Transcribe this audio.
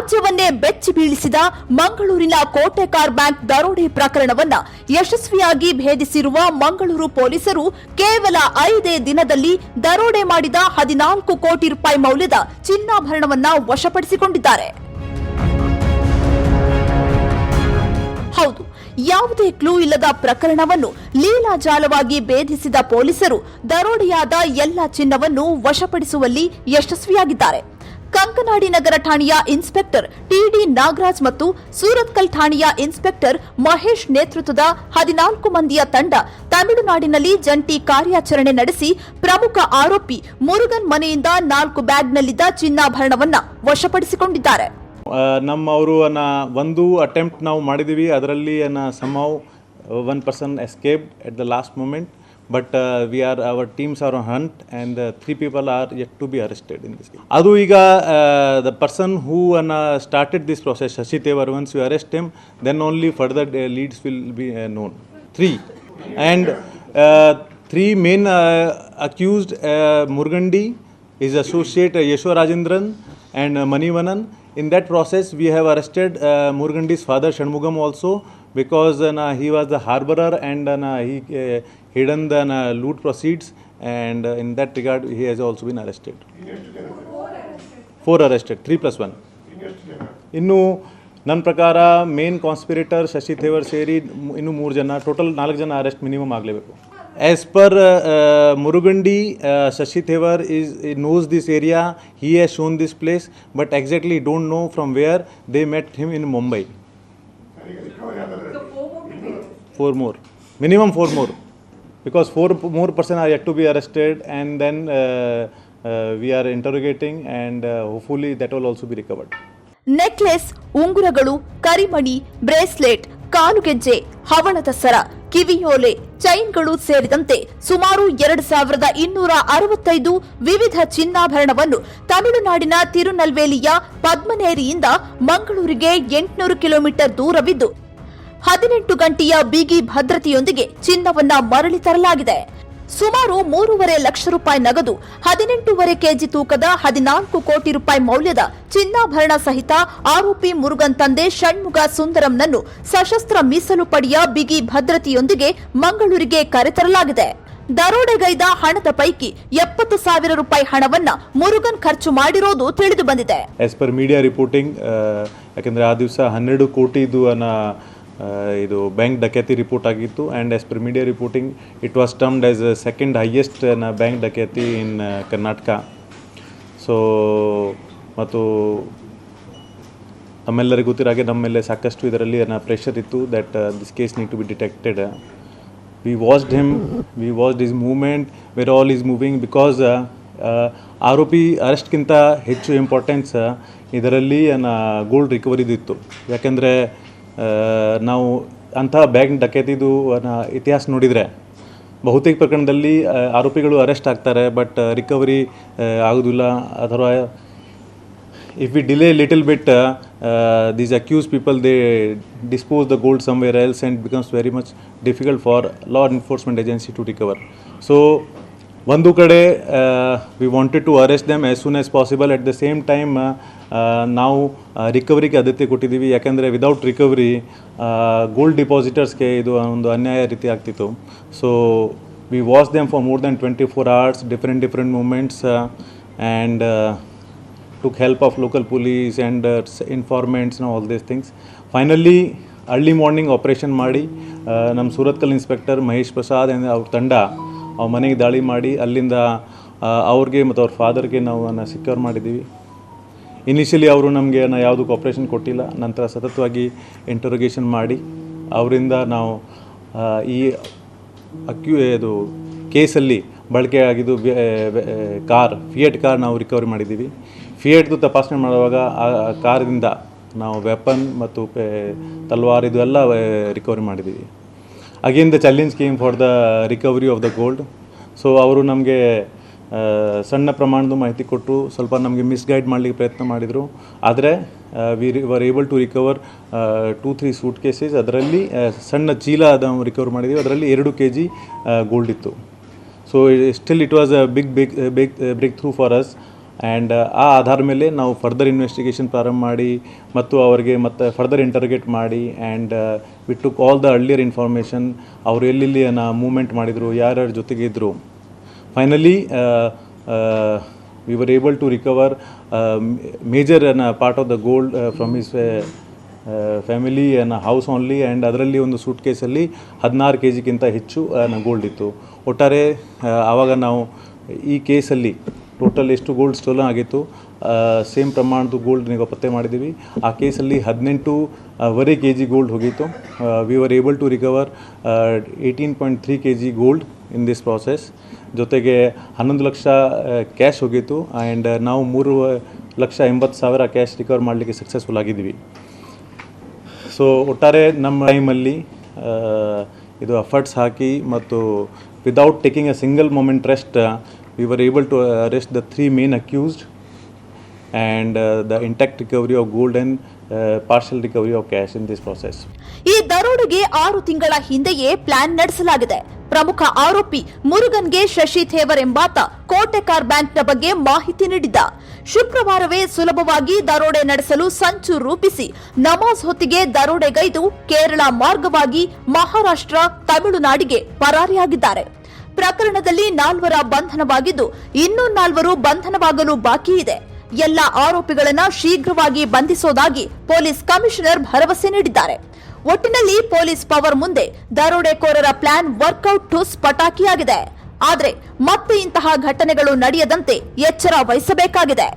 ರಾಜ್ಯವನ್ನೇ ಬೆಚ್ಚಿ ಬೀಳಿಸಿದ ಮಂಗಳೂರಿನ ಕೋಟೆಕಾರ್ ಬ್ಯಾಂಕ್ ದರೋಡೆ ಪ್ರಕರಣವನ್ನ ಯಶಸ್ವಿಯಾಗಿ ಭೇದಿಸಿರುವ ಮಂಗಳೂರು ಪೊಲೀಸರು ಕೇವಲ 5 ದಿನದಲ್ಲಿ ದರೋಡೆ ಮಾಡಿದ 14 ಕೋಟಿ ರೂಪಾಯಿ ಮೌಲ್ಯದ ಚಿನ್ನಾಭರಣವನ್ನ ವಶಪಡಿಸಿಕೊಂಡಿದ್ದಾರೆ. ಹೌದು, ಯಾವುದೇ ಕ್ಲೂ ಇಲ್ಲದ ಪ್ರಕರಣವನ್ನು ಲೀಲಾಜಾಲವಾಗಿ ಭೇದಿಸಿದ ಪೊಲೀಸರು ದರೋಡೆಯಾದ ಎಲ್ಲ ಚಿನ್ನವನ್ನು ವಶಪಡಿಸುವಲ್ಲಿ ಯಶಸ್ವಿಯಾಗಿದ್ದಾರೆ. ಕಂಕನಾಡಿ ನಗರ ಠಾಣೆಯ ಇನ್ಸ್ಪೆಕ್ಟರ್ ಟಿಡಿ ನಾಗರಾಜ್ ಮತ್ತು ಸೂರತ್ಕಲ್ ಠಾಣೆಯ ಇನ್ಸ್ಪೆಕ್ಟರ್ ಮಹೇಶ್ ನೇತೃತ್ವದ 14 ಮಂದಿಯ ತಂಡ ತಮಿಳುನಾಡಿನಲ್ಲಿ ಜಂಟಿ ಕಾರ್ಯಾಚರಣೆ ನಡೆಸಿ ಪ್ರಮುಖ ಆರೋಪಿ ಮುರುಗನ್ ಮನೆಯಿಂದ 4 ಬ್ಯಾಗ್ನಲ್ಲಿದ್ದ ಚಿನ್ನಾಭರಣವನ್ನ ವಶಪಡಿಸಿಕೊಂಡಿದ್ದಾರೆ. ನಮ್ಮವರು ಒಂದು ಅಟೆಂಪ್ಟ್ ನಾವು ಮಾಡಿದ್ದೀವಿ. ಅದರಲ್ಲಿ somehow one person escaped at the last moment, but our teams are on hunt and 3 people are yet to be arrested in this case. Adu iga the person who started this process, Shashi Thevar, once you arrest him, then only further leads will be known. 3 and 3 main accused, Murgandi, his associate Yeshwar Rajendran and Manivanan. In that process, we have arrested Murgandi's father Shanmugam also, because he was the harborer and he hidden the loot proceeds, and in that regard he has also been arrested. 4 arrested, 3 plus 1. Innu ನನ್ನ ಪ್ರಕಾರ main conspirator Shashi Thevar ಸೇರಿ ಇನ್ನೂ 3 ಜನ, total 4 ಜನ arrest minimum ಆಗಲೇಬೇಕು. As per Murugandi, Shashi Thevar knows this area. He has shown this place, but exactly don't know from where they met him in Mumbai. 4 more, minimum 4 more, because 4 more person are yet to be arrested, and then we are interrogating, and hopefully that will also be recovered. Necklace, ಉಂಗುರಗಳು, ಕರಿಮಣಿ, bracelet, ಕಾಲುಗೆಜ್ಜೆ, ಹವಳದ ಸರ, ಕಿವಿಯೋಲೆ, ಚೈನ್ಗಳು ಸೇರಿದಂತೆ ಸುಮಾರು 2265 ವಿವಿಧ ಚಿನ್ನಾಭರಣವನ್ನು ತಮಿಳುನಾಡಿನ ತಿರುನಲ್ವೇಲಿಯ ಪದ್ಮನೇರಿಯಿಂದ ಮಂಗಳೂರಿಗೆ 800 ಕಿಲೋಮೀಟರ್ ದೂರವಿದ್ದು 18 ಗಂಟೆಯ ಬಿಗಿ ಭದ್ರತೆಯೊಂದಿಗೆ ಚಿನ್ನವನ್ನ ಮರಳಿ ತರಲಾಗಿದೆ. ಸುಮಾರು 3.5 ಲಕ್ಷ ರೂಪಾಯಿ ನಗದು, 18.5 ಕೆಜಿ ತೂಕದ 14 ಕೋಟಿ ರೂಪಾಯಿ ಮೌಲ್ಯದ ಚಿನ್ನಾಭರಣ ಸಹಿತ ಆರೋಪಿ ಮುರುಗನ್ ತಂದೆ ಷಣ್ಮುಗ ಸುಂದರಂನನ್ನು ಸಶಸ್ತ್ರ ಮೀಸಲು ಪಡೆಯ ಬಿಗಿ ಭದ್ರತೆಯೊಂದಿಗೆ ಮಂಗಳೂರಿಗೆ ಕರೆತರಲಾಗಿದೆ. ದರೋಡೆಗೈದ ಹಣದ ಪೈಕಿ 70,000 ರೂಪಾಯಿ ಹಣವನ್ನ ಮುರುಗನ್ ಖರ್ಚು ಮಾಡಿರೋದು ತಿಳಿದು ಬಂದಿದೆ. ಆಸ್ ಪರ್ ಮೀಡಿಯಾ ರಿಪೋರ್ಟಿಂಗ್, ಯಾಕಂದ್ರೆ ಆ ದಿವಸ 12 ಕೋಟಿದು ಇದು ಬ್ಯಾಂಕ್ ಡಕೇತಿ ರಿಪೋರ್ಟ್ ಆಗಿತ್ತು, and as per media reporting it was termed as second highest bank ಡಕೇತಿ ಇನ್ ಕರ್ನಾಟಕ. ಸೊ ಮತ್ತು ನಮ್ಮೆಲ್ಲರಿಗೂ ಗೊತ್ತಿರಾಗೆ ನಮ್ಮ ಮೇಲೆ ಸಾಕಷ್ಟು ಇದರಲ್ಲಿ ಪ್ರೆಷರ್ ಇತ್ತು that this case need to be detected. We watched him, we watched his movement, where all is moving, because ಆರೋಪಿ ಅರೆಸ್ಟ್ಗಿಂತ ಹೆಚ್ಚು ಇಂಪಾರ್ಟೆನ್ಸ್ ಇದರಲ್ಲಿ ಗೋಲ್ಡ್ ರಿಕವರಿದಿತ್ತು. ಯಾಕೆಂದರೆ ನಾವು ಅಂಥ ಬ್ಯಾಂಕ್ ಡಕೇತಿದು ಇತಿಹಾಸ ನೋಡಿದರೆ ಬಹುತೇಕ ಪ್ರಕರಣದಲ್ಲಿ ಆರೋಪಿಗಳು ಅರೆಸ್ಟ್ ಆಗ್ತಾರೆ, ಬಟ್ ರಿಕವರಿ ಆಗೋದಿಲ್ಲ. ಅಥವಾ if we delay little bit, these accused people they dispose the gold somewhere else and becomes very much difficult for law enforcement agency to recover. So ಒಂದು ಕಡೆ we wanted to arrest them as soon as possible. At the same time ನಾವು ರಿಕವರಿಗೆ ಆದ್ಯತೆ ಕೊಟ್ಟಿದ್ದೀವಿ, ಯಾಕೆಂದರೆ without recovery gold ಡಿಪಾಸಿಟರ್ಸ್ಗೆ ಇದು ಒಂದು ಅನ್ಯಾಯ ರೀತಿ ಆಗ್ತಿತ್ತು. So we watch them for more than 24 hours, different moments, and took help of local police and informants and all these things. Finally, early morning operation ಮಾಡಿ ನಮ್ಮ ಸೂರತ್ಕಲ್ ಇನ್ಸ್ಪೆಕ್ಟರ್ ಮಹೇಶ್ ಪ್ರಸಾದ್ ಅವ್ರ ತಂಡ ಅವ್ರ ಮನೆಗೆ ದಾಳಿ ಮಾಡಿ ಅಲ್ಲಿಂದ ಅವ್ರಿಗೆ ಮತ್ತು ಅವ್ರ ಫಾದರ್ಗೆ ನಾವು ಸಿಕ್ಯೂರ್ ಮಾಡಿದ್ದೀವಿ. ಇನಿಷಿಯಲಿ ಅವರು ನಮಗೆ ಯಾವುದಕ್ಕೂ ಆಪರೇಷನ್ ಕೊಟ್ಟಿಲ್ಲ. ನಂತರ ಸತತವಾಗಿ ಇಂಟರೋಗೇಷನ್ ಮಾಡಿ ಅವರಿಂದ ನಾವು ಈ ಇದು ಕೇಸಲ್ಲಿ ಬಳಕೆಯಾಗಿದ್ದು ಫಿಯೇಟ್ ಕಾರ್ ನಾವು ರಿಕವರಿ ಮಾಡಿದ್ದೀವಿ. ಫಿಯೇಟ್ದು ತಪಾಸಣೆ ಮಾಡುವಾಗ ಆ ಕಾರಿಂದ ನಾವು ವೆಪನ್ ಮತ್ತು ತಲ್ವಾರ್ ಇದು ಎಲ್ಲ ರಿಕವರಿ ಮಾಡಿದ್ದೀವಿ. Again the challenge came for the recovery of the gold. So ಅವರು ನಮಗೆ ಸಣ್ಣ ಪ್ರಮಾಣದ ಮಾಹಿತಿ ಕೊಟ್ಟರು, ಸ್ವಲ್ಪ ನಮಗೆ ಮಿಸ್ಗೈಡ್ ಮಾಡಲಿಕ್ಕೆ ಪ್ರಯತ್ನ ಮಾಡಿದರು. ಆದರೆ we were able to recover 2-3 suitcases. ಅದರಲ್ಲಿ ಸಣ್ಣ ಚೀಲ ನಾವು ರಿಕವರ್ ಮಾಡಿದ್ದೀವಿ, ಅದರಲ್ಲಿ 2 kg ಗೋಲ್ಡ್ ಇತ್ತು. So still it was a big breakthrough for us. And ಆ ಆಧಾರ ಮೇಲೆ ನಾವು ಫರ್ದರ್ ಇನ್ವೆಸ್ಟಿಗೇಷನ್ ಪ್ರಾರಂಭ ಮಾಡಿ ಮತ್ತು ಅವರಿಗೆ ಮತ್ತೆ ಫರ್ದರ್ ಇಂಟರ್ಗೇಟ್ ಮಾಡಿ and we took all the earlier information ಅವರು ಎಲ್ಲೆಲ್ಲಿ ಮೂವ್ಮೆಂಟ್ ಮಾಡಿದರು ಯಾರ್ಯಾರ ಜೊತೆಗೆ ಇದ್ದರು. Finally we were able to recover major part of the gold from his family house only and ಅದರಲ್ಲಿ ಒಂದು ಸೂಟ್ ಕೇಸಲ್ಲಿ 16 kgಗಿಂತ ಹೆಚ್ಚು ಗೋಲ್ಡ್ ಇತ್ತು. ಒಟ್ಟಾರೆ ಆವಾಗ ನಾವು ಈ ಕೇಸಲ್ಲಿ ಟೋಟಲ್ ಎಷ್ಟು ಗೋಲ್ಡ್ ಸ್ಟೋಲನ್ ಆಗಿತ್ತು ಸೇಮ್ ಪ್ರಮಾಣದ ಗೋಲ್ಡ್ ನೀವು ಪತ್ತೆ ಮಾಡಿದ್ದೀವಿ. ಆ ಕೇಸಲ್ಲಿ 18.5 kg ಗೋಲ್ಡ್ ಹೋಗಿತ್ತು. We were able to recover 18.3 kg gold in this process. ಜೊತೆಗೆ 11 ಲಕ್ಷ ಕ್ಯಾಶ್ ಹೋಗಿತ್ತು ಆ್ಯಂಡ್ ನಾವು 3,80,000 ಕ್ಯಾಶ್ ರಿಕವರ್ ಮಾಡಲಿಕ್ಕೆ ಸಕ್ಸಸ್ಫುಲ್ ಆಗಿದ್ದೀವಿ. ಸೊ ಒಟ್ಟಾರೆ ನಮ್ಮ ಟೈಮಲ್ಲಿ ಇದು ಎಫರ್ಟ್ಸ್ ಹಾಕಿ ಮತ್ತು without taking a single moment rest we were able to arrest the 3 main accused and the intact recovery of gold and partial recovery of cash in this process. ಈ ದರೋಡೆಗೆ 6 ತಿಂಗಳ ಹಿಂದೆಯೇ ಪ್ಲಾನ್ ನಡೆಸಲಾಗಿದೆ. ಪ್ರಮುಖ ಆರೋಪಿ ಮುರುಗನ್ಗೆ ಶಶಿ ಥೇವರ್ ಎಂಬಾತ ಕೋಟೆಕಾರ್ ಬ್ಯಾಂಕ್ನ ಬಗ್ಗೆ ಮಾಹಿತಿ ನೀಡಿದ್ದ. ಶುಕ್ರವಾರವೇ ಸುಲಭವಾಗಿ ದರೋಡೆ ನಡೆಸಲು ಸಂಚು ರೂಪಿಸಿ ನಮಾಜ್ ಹೊತ್ತಿಗೆ ದರೋಡೆಗೈದು ಕೇರಳ ಮಾರ್ಗವಾಗಿ ಮಹಾರಾಷ್ಟ್ರ, ತಮಿಳುನಾಡಿಗೆ ಪರಾರಿಯಾಗಿದ್ದಾರೆ. ಪ್ರಕರಣದಲ್ಲಿ 4 ಬಂಧನವಾಗಿದ್ದು ಇನ್ನೂ 4 ಬಂಧನವಾಗಲು ಬಾಕಿ ಇದೆ. ಎಲ್ಲ ಆರೋಪಿಗಳನ್ನ ಶೀಘ್ರವಾಗಿ ಬಂಧಿಸೋದಾಗಿ ಪೊಲೀಸ್ ಕಮಿಷನರ್ ಭರವಸೆ ನೀಡಿದ್ದಾರೆ. ಒಟ್ಟಿನಲ್ಲಿ ಪೊಲೀಸ್ ಪವರ್ ಮುಂದೆ ದರೋಡೆಕೋರರ ಪ್ಲಾನ್ ವರ್ಕೌಟ್ ಟುಸ್ ಪಟಾಕಿಯಾಗಿದೆ. ಆದರೆ ಮತ್ತೆ ಇಂತಹ ಘಟನೆಗಳು ನಡೆಯದಂತೆ ಎಚ್ಚರ ವಹಿಸಬೇಕಾಗಿದೆ.